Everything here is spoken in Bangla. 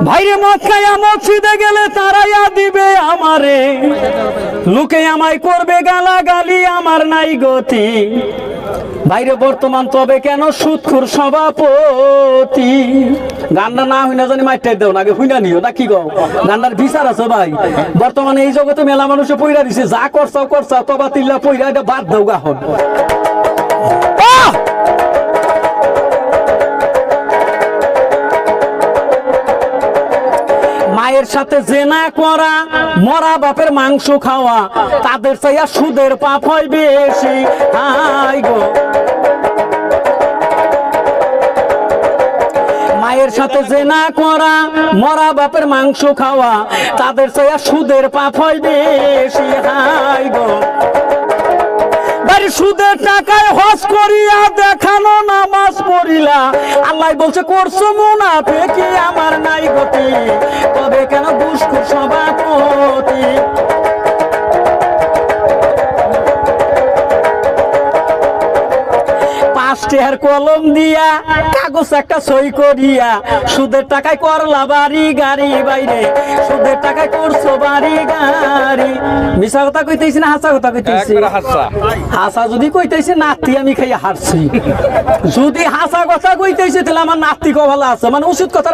ভাইরে মদ খাইয়া মসজিদে গেলে তারাইয়া দিবে আমারে, লোকে আমায় করবে গালাগালি, আমার নাই গতি। ভাইরে বর্তমান তবে কেন সুদখোর সভাপতি। গানটা না হইনা জানি মাইটাই দেও না, আগে হইনা নিও না কি গো, গানটার বিচার আছে ভাই। বর্তমানে এই জগতে মেলা মানুষে পইরা দিছে, যা করছাও করছাও তবা তিল্লা পইরা এটা বাদ দাও গাহন। মায়ের সাথে জেনা করা, মরা বাপের মাংস খাওয়া, তাদের চাইয়া সুদের পাপ হয় বেশি। হাই গো, মায়ের সাথে জেনা করা, মরা বাপের মাংস খাওয়া, তাদের চাইয়া সুদের পাপ হয় বেশি। হাই গো, সুদের টাকায় হজ করিয়া দেখানো নামাজ পড়িলা, আল্লাহ বলছে করছো মুনাফিকি, আমার নাই গতি, তবে কেন দুষ্কর সভাপতি। পাঁচটার কলম দিয়া কাগজ একটা সই করিয়া, সুদের টাকায় করলা বাড়ি গাড়ি, বাইরে সুদের টাকায় করছো বাড়ি গাড়ি। মিছা কথা কইতেছি না হাসা কথা কইতেছি? হাসা যদি কইতেছি নাতি আমি খাইয়া হারছি, যদি হাসা কথা কইতেছি তাহলে আমার নাতি কভালা আছে, মানে উচিত কথা।